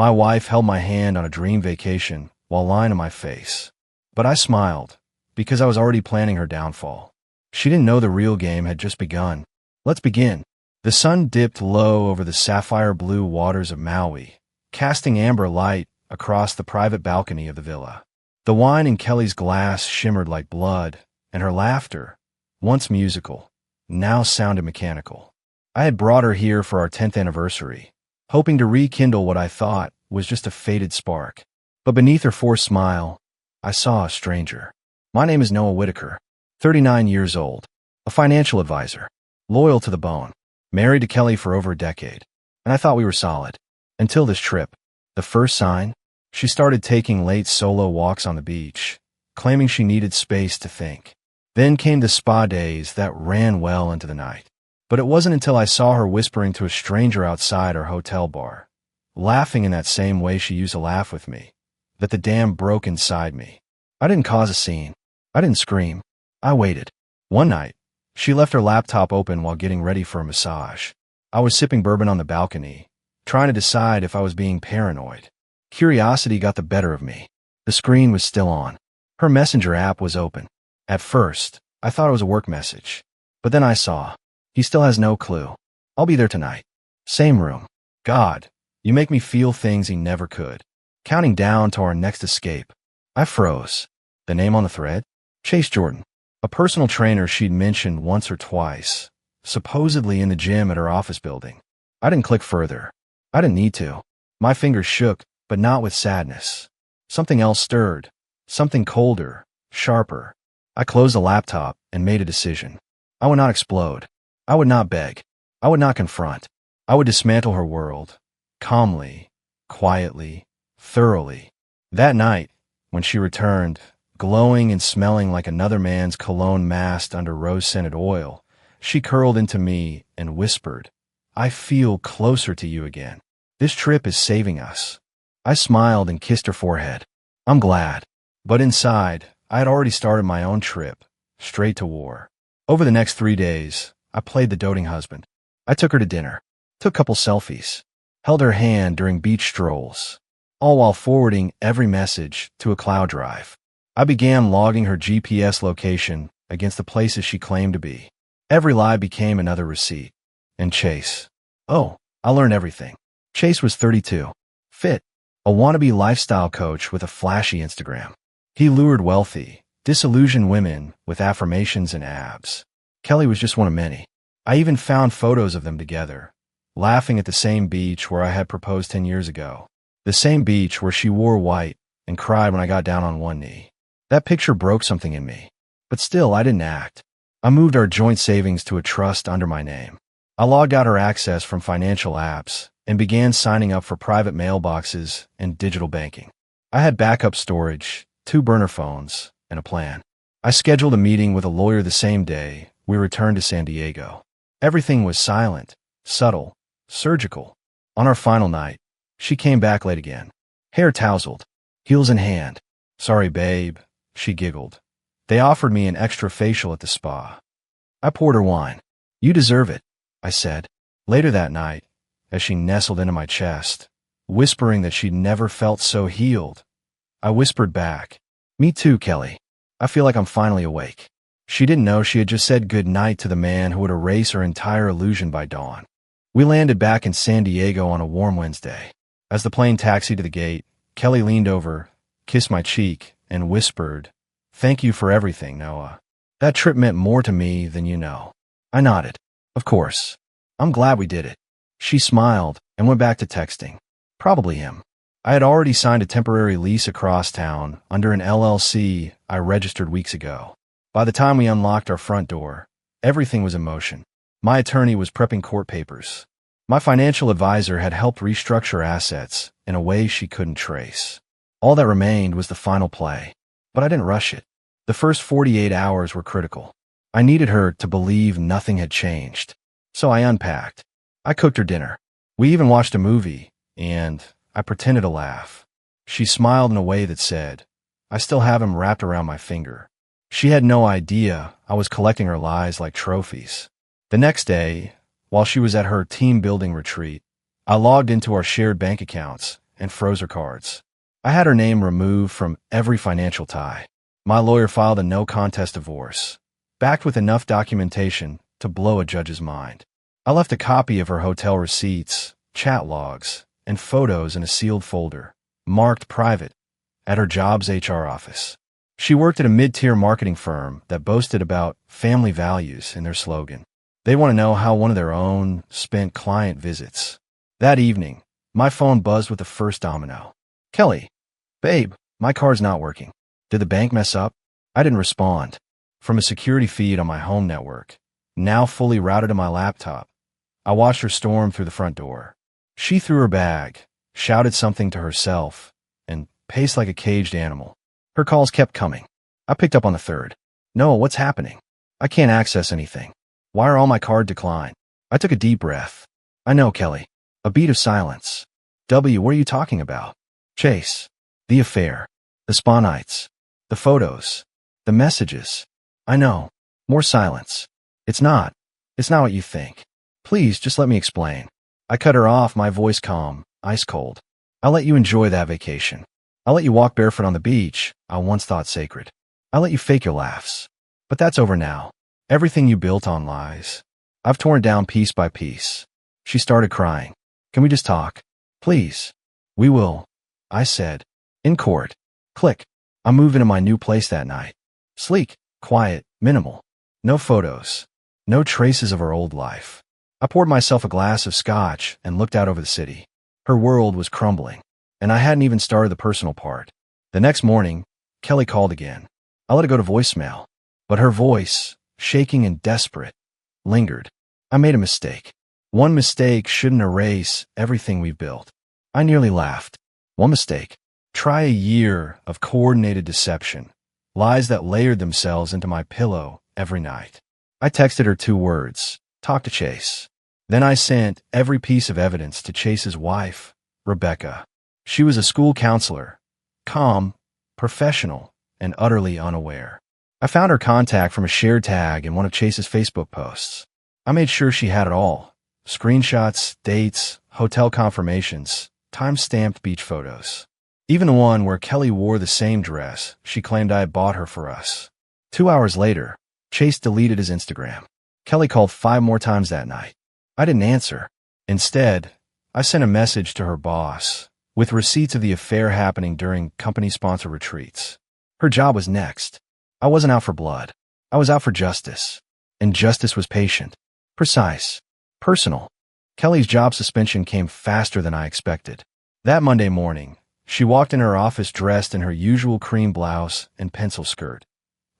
My wife held my hand on a dream vacation while lying to my face. But I smiled, because I was already planning her downfall. She didn't know the real game had just begun. Let's begin. The sun dipped low over the sapphire blue waters of Maui, casting amber light across the private balcony of the villa. The wine in Kelly's glass shimmered like blood, and her laughter, once musical, now sounded mechanical. I had brought her here for our 10th anniversary, hoping to rekindle what I thought was just a faded spark. But beneath her forced smile, I saw a stranger. My name is Noah Whitaker, 39 years old, a financial advisor, loyal to the bone, married to Kelly for over a decade, and I thought we were solid. Until this trip. The first sign, she started taking late solo walks on the beach, claiming she needed space to think. Then came the spa days that ran well into the night. But it wasn't until I saw her whispering to a stranger outside our hotel bar, laughing in that same way she used to laugh with me, that the dam broke inside me. I didn't cause a scene. I didn't scream. I waited. One night, she left her laptop open while getting ready for a massage. I was sipping bourbon on the balcony, trying to decide if I was being paranoid. Curiosity got the better of me. The screen was still on. Her messenger app was open. At first, I thought it was a work message. But then I saw, he still has no clue. I'll be there tonight. Same room. God, you make me feel things he never could. Counting down to our next escape. I froze. The name on the thread? Chase Jordan. A personal trainer she'd mentioned once or twice, supposedly in the gym at her office building. I didn't click further. I didn't need to. My fingers shook, but not with sadness. Something else stirred. Something colder, sharper. I closed the laptop and made a decision. I would not explode. I would not beg. I would not confront. I would dismantle her world. Calmly, quietly, thoroughly. That night, when she returned, glowing and smelling like another man's cologne masked under rose-scented oil, she curled into me and whispered, I feel closer to you again. This trip is saving us. I smiled and kissed her forehead. I'm glad. But inside, I had already started my own trip, straight to war. Over the next 3 days, I played the doting husband. I took her to dinner, took a couple selfies, held her hand during beach strolls, all while forwarding every message to a cloud drive. I began logging her GPS location against the places she claimed to be. Every lie became another receipt. And Chase. Oh, I learned everything. Chase was 32, fit, a wannabe lifestyle coach with a flashy Instagram. He lured wealthy, disillusioned women with affirmations and abs. Kelly was just one of many. I even found photos of them together, laughing at the same beach where I had proposed 10 years ago. The same beach where she wore white and cried when I got down on one knee. That picture broke something in me. But still, I didn't act. I moved our joint savings to a trust under my name. I logged out her access from financial apps and began signing up for private mailboxes and digital banking. I had backup storage, 2 burner phones, and a plan. I scheduled a meeting with a lawyer the same day we returned to San Diego. Everything was silent, subtle, surgical. On our final night, she came back late again, hair tousled, heels in hand. Sorry, babe, she giggled. They offered me an extra facial at the spa. I poured her wine. You deserve it, I said. Later that night, as she nestled into my chest, whispering that she'd never felt so healed, I whispered back, Me too, Kelly. I feel like I'm finally awake. She didn't know she had just said good night to the man who would erase her entire illusion by dawn. We landed back in San Diego on a warm Wednesday. As the plane taxied to the gate, Kelly leaned over, kissed my cheek, and whispered, Thank you for everything, Noah. That trip meant more to me than you know. I nodded. Of course. I'm glad we did it. She smiled and went back to texting. Probably him. I had already signed a temporary lease across town under an LLC I registered weeks ago. By the time we unlocked our front door, everything was in motion. My attorney was prepping court papers. My financial advisor had helped restructure assets in a way she couldn't trace. All that remained was the final play. But I didn't rush it. The first 48 hours were critical. I needed her to believe nothing had changed. So I unpacked. I cooked her dinner. We even watched a movie, and I pretended to laugh. She smiled in a way that said, I still have him wrapped around my finger. She had no idea I was collecting her lies like trophies. The next day, while she was at her team-building retreat, I logged into our shared bank accounts and froze her cards. I had her name removed from every financial tie. My lawyer filed a no-contest divorce, backed with enough documentation to blow a judge's mind. I left a copy of her hotel receipts, chat logs, and photos in a sealed folder, marked private, at her job's HR office. She worked at a mid-tier marketing firm that boasted about family values in their slogan. They want to know how one of their own spent client visits. That evening, my phone buzzed with the first domino. Kelly, babe, my card's not working. Did the bank mess up? I didn't respond. From a security feed on my home network, now fully routed to my laptop, I watched her storm through the front door. She threw her bag, shouted something to herself, and paced like a caged animal. Her calls kept coming. I picked up on the third. No, what's happening? I can't access anything. Why are all my cards declined? I took a deep breath. I know, Kelly. A beat of silence. W, what are you talking about? Chase. The affair. The spa nights. The photos. The messages. I know. More silence. It's not what you think. Please, just let me explain. I cut her off, my voice calm, ice cold. I'll let you enjoy that vacation. I'll let you walk barefoot on the beach I once thought sacred. I'll let you fake your laughs. But that's over now. Everything you built on lies. I've torn it down piece by piece. She started crying. Can we just talk? Please. We will, I said. In court. Click. I moved into my new place that night. Sleek, quiet, minimal. No photos. No traces of her old life. I poured myself a glass of scotch and looked out over the city. Her world was crumbling, and I hadn't even started the personal part. The next morning, Kelly called again. I let it go to voicemail, but her voice, shaking and desperate, lingered. I made a mistake. One mistake shouldn't erase everything we've built. I nearly laughed. One mistake. Try a year of coordinated deception, lies that layered themselves into my pillow every night. I texted her 2 words, talk to Chase. Then I sent every piece of evidence to Chase's wife, Rebecca. She was a school counselor, calm, professional, and utterly unaware. I found her contact from a shared tag in one of Chase's Facebook posts. I made sure she had it all. Screenshots, dates, hotel confirmations, time-stamped beach photos. Even the one where Kelly wore the same dress she claimed I had bought her for us. 2 hours later, Chase deleted his Instagram. Kelly called 5 more times that night. I didn't answer. Instead, I sent a message to her boss with receipts of the affair happening during company-sponsored retreats. Her job was next. I wasn't out for blood. I was out for justice. And justice was patient, precise, personal. Kelly's job suspension came faster than I expected. That Monday morning, she walked in her office dressed in her usual cream blouse and pencil skirt,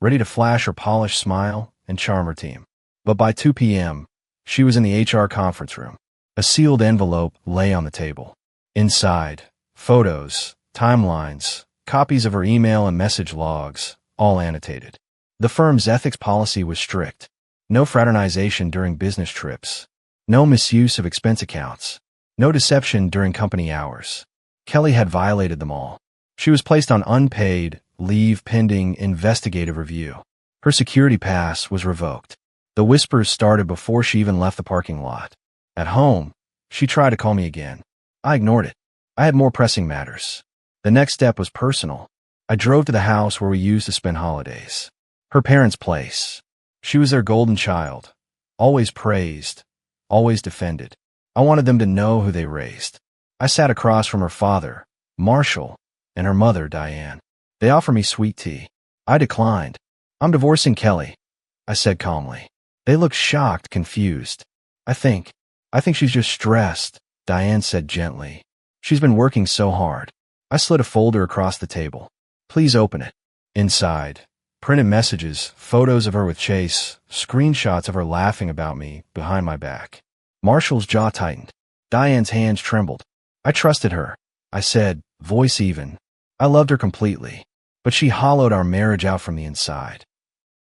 ready to flash her polished smile and charm her team. But by 2 p.m., she was in the HR conference room. A sealed envelope lay on the table. Inside, photos, timelines, copies of her email and message logs, all annotated. The firm's ethics policy was strict. No fraternization during business trips. No misuse of expense accounts. No deception during company hours. Kelly had violated them all. She was placed on unpaid leave pending investigative review. Her security pass was revoked. The whispers started before she even left the parking lot. At home, she tried to call me again. I ignored it. I had more pressing matters. The next step was personal. I drove to the house where we used to spend holidays. Her parents' place. She was their golden child. Always praised. Always defended. I wanted them to know who they raised. I sat across from her father, Marshall, and her mother, Diane. They offered me sweet tea. I declined. I'm divorcing Kelly, I said calmly. They looked shocked, confused. I think she's just stressed, Diane said gently. She's been working so hard. I slid a folder across the table. Please open it. Inside, printed messages, photos of her with Chase, screenshots of her laughing about me behind my back. Marshall's jaw tightened. Diane's hands trembled. I trusted her, I said, voice even. I loved her completely, but she hollowed our marriage out from the inside.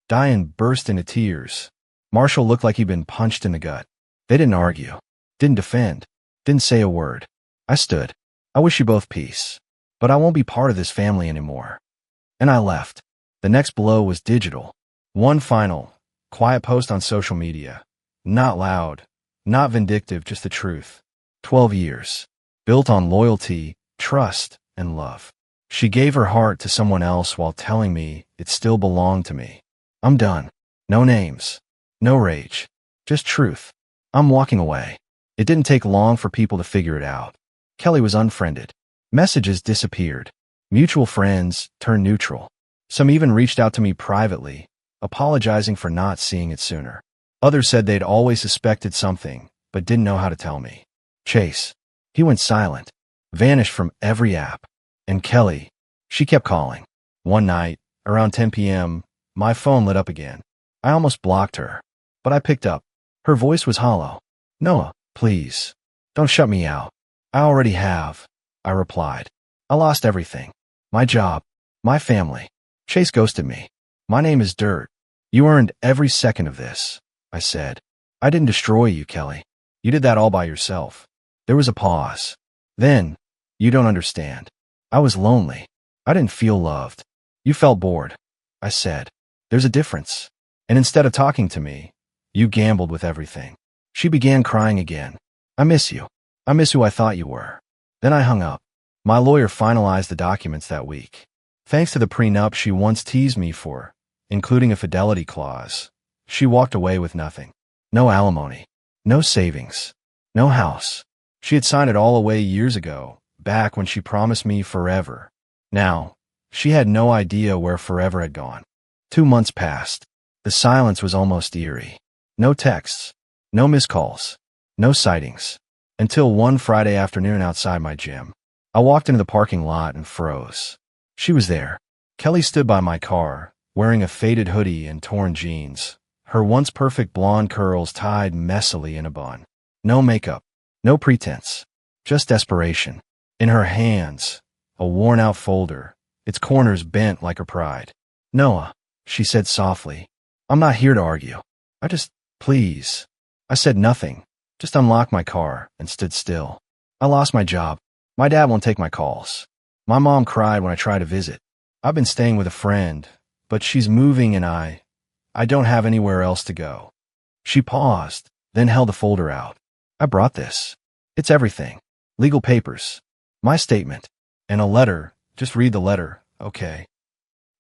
Diane burst into tears. Marshall looked like he'd been punched in the gut. They didn't argue, didn't defend, didn't say a word. I stood. I wish you both peace, but I won't be part of this family anymore. And I left. The next blow was digital. One final, quiet post on social media. Not loud, not vindictive, just the truth. 12 years. Built on loyalty, trust, and love. She gave her heart to someone else while telling me it still belonged to me. I'm done. No names. No rage. Just truth. I'm walking away. It didn't take long for people to figure it out. Kelly was unfriended. Messages disappeared. Mutual friends turned neutral. Some even reached out to me privately, apologizing for not seeing it sooner. Others said they'd always suspected something, but didn't know how to tell me. Chase. He went silent, vanished from every app. And Kelly, she kept calling. One night, around 10 p.m., my phone lit up again. I almost blocked her, but I picked up. Her voice was hollow. Noah, please, don't shut me out. I already have, I replied. I lost everything. My job, my family. Chase ghosted me. My name is dirt. You earned every second of this, I said. I didn't destroy you, Kelly. You did that all by yourself. There was a pause. Then, you don't understand. I was lonely. I didn't feel loved. You felt bored. I said, there's a difference. And instead of talking to me, you gambled with everything. She began crying again. I miss you. I miss who I thought you were. Then I hung up. My lawyer finalized the documents that week. Thanks to the prenup she once teased me for, including a fidelity clause, she walked away with nothing. No alimony. No savings. No house. She had signed it all away years ago, back when she promised me forever. Now, she had no idea where forever had gone. 2 months passed. The silence was almost eerie. No texts. No missed calls. No sightings. Until one Friday afternoon outside my gym. I walked into the parking lot and froze. She was there. Kelly stood by my car, wearing a faded hoodie and torn jeans, her once perfect blonde curls tied messily in a bun. No makeup. No pretense. Just desperation. In her hands, a worn-out folder, its corners bent like her pride. Noah, she said softly, I'm not here to argue. Please. I said nothing, just unlocked my car and stood still. I lost my job. My dad won't take my calls. My mom cried when I tried to visit. I've been staying with a friend, but she's moving and I don't have anywhere else to go. She paused, then held the folder out. I brought this. It's everything. Legal papers. My statement. And a letter. Just read the letter, okay?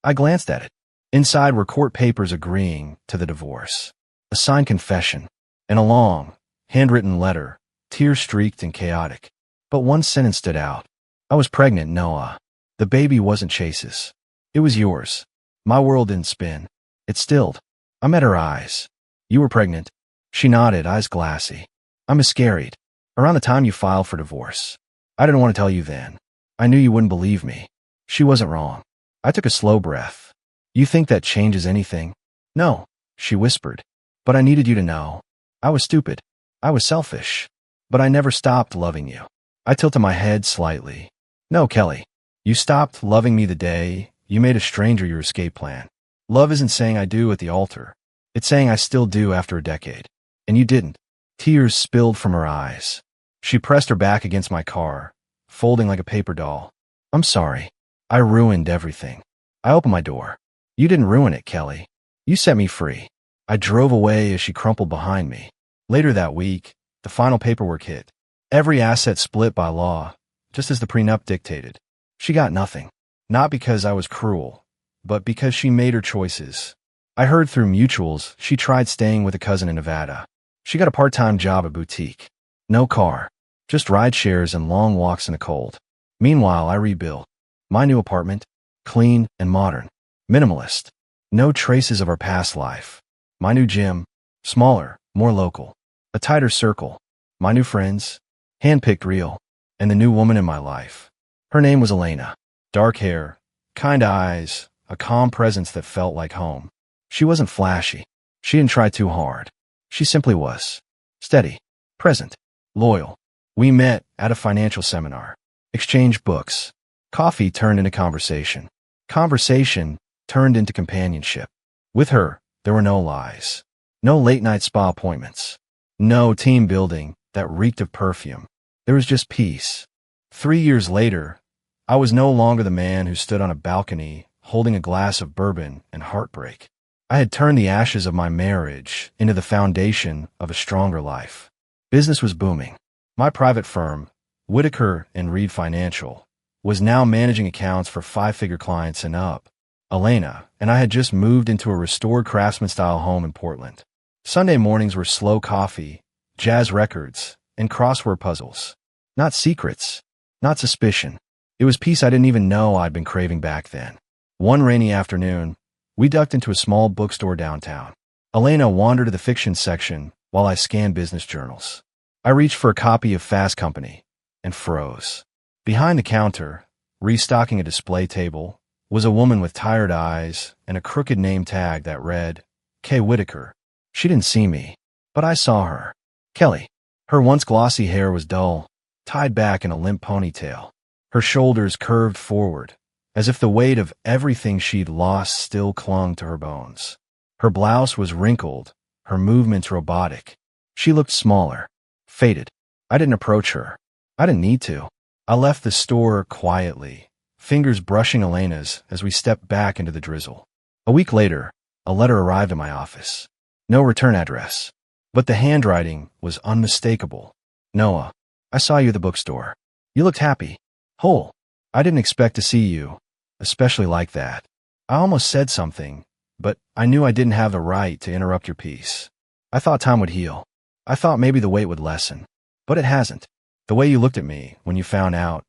I glanced at it. Inside were court papers agreeing to the divorce. A signed confession. And a long, handwritten letter, tear-streaked and chaotic. But one sentence stood out. I was pregnant, Noah. The baby wasn't Chase's. It was yours. My world didn't spin. It stilled. I met her eyes. You were pregnant. She nodded, eyes glassy. I miscarried. Around the time you filed for divorce. I didn't want to tell you then. I knew you wouldn't believe me. She wasn't wrong. I took a slow breath. You think that changes anything? No, she whispered. But I needed you to know. I was stupid. I was selfish. But I never stopped loving you. I tilted my head slightly. No, Kelly. You stopped loving me the day you made a stranger your escape plan. Love isn't saying I do at the altar. It's saying I still do after a decade. And you didn't. Tears spilled from her eyes. She pressed her back against my car, folding like a paper doll. I'm sorry. I ruined everything. I opened my door. You didn't ruin it, Kelly. You set me free. I drove away as she crumpled behind me. Later that week, the final paperwork hit. Every asset split by law, just as the prenup dictated. She got nothing. Not because I was cruel, but because she made her choices. I heard through mutuals she tried staying with a cousin in Nevada. She got a part-time job at boutique. No car. Just ride shares and long walks in the cold. Meanwhile, I rebuilt. My new apartment, clean and modern. Minimalist. No traces of our past life. My new gym, smaller, more local. A tighter circle. My new friends, handpicked real. And the new woman in my life. Her name was Elena. Dark hair, kind eyes, a calm presence that felt like home. She wasn't flashy. She didn't try too hard. She simply was. Steady. Present. Loyal. We met at a financial seminar. Exchanged books. Coffee turned into conversation. Conversation turned into companionship. With her, there were no lies. No late-night spa appointments. No team building that reeked of perfume. There was just peace. 3 years later, I was no longer the man who stood on a balcony holding a glass of bourbon and heartbreak. I had turned the ashes of my marriage into the foundation of a stronger life. Business was booming. My private firm, Whitaker and Reed Financial, was now managing accounts for five-figure clients and up. Elena and I had just moved into a restored craftsman-style home in Portland. Sunday mornings were slow coffee, jazz records, and crossword puzzles. Not secrets, not suspicion. It was peace I didn't even know I'd been craving back then. One rainy afternoon, we ducked into a small bookstore downtown. Elena wandered to the fiction section while I scanned business journals. I reached for a copy of Fast Company and froze. Behind the counter, restocking a display table, was a woman with tired eyes and a crooked name tag that read, Kay Whitaker. She didn't see me, but I saw her. Kelly. Her once glossy hair was dull, tied back in a limp ponytail. Her shoulders curved forward, as if the weight of everything she'd lost still clung to her bones. Her blouse was wrinkled, her movements robotic. She looked smaller, faded. I didn't approach her. I didn't need to. I left the store quietly, fingers brushing Elena's as we stepped back into the drizzle. A week later, a letter arrived at my office. No return address, but the handwriting was unmistakable. Noah, I saw you at the bookstore. You looked happy, whole. I didn't expect to see you, especially like that. I almost said something, but I knew I didn't have the right to interrupt your peace. I thought time would heal. I thought maybe the weight would lessen, but it hasn't. The way you looked at me when you found out,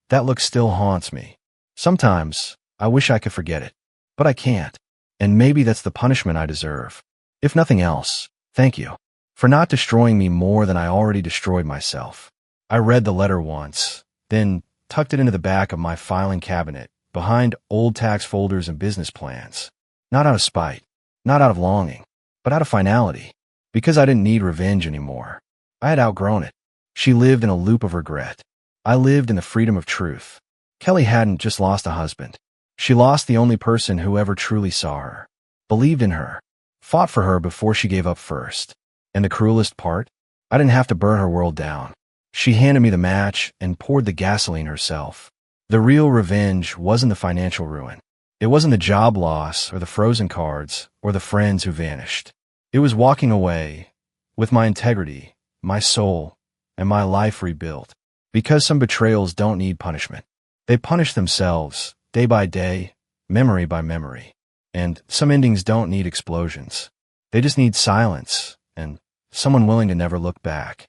that look still haunts me. Sometimes I wish I could forget it, but I can't. And maybe that's the punishment I deserve. If nothing else, thank you for not destroying me more than I already destroyed myself. I read the letter once, then tucked it into the back of my filing cabinet behind old tax folders and business plans. Not out of spite, not out of longing, but out of finality, because I didn't need revenge anymore. I had outgrown it. She lived in a loop of regret. I lived in the freedom of truth. Kelly hadn't just lost a husband. She lost the only person who ever truly saw her, believed in her, fought for her before she gave up first. And the cruelest part? I didn't have to burn her world down. She handed me the match and poured the gasoline herself. The real revenge wasn't the financial ruin. It wasn't the job loss or the frozen cards or the friends who vanished. It was walking away with my integrity, my soul, and my life rebuilt. Because some betrayals don't need punishment. They punish themselves, day by day, memory by memory. And some endings don't need explosions. They just need silence and someone willing to never look back.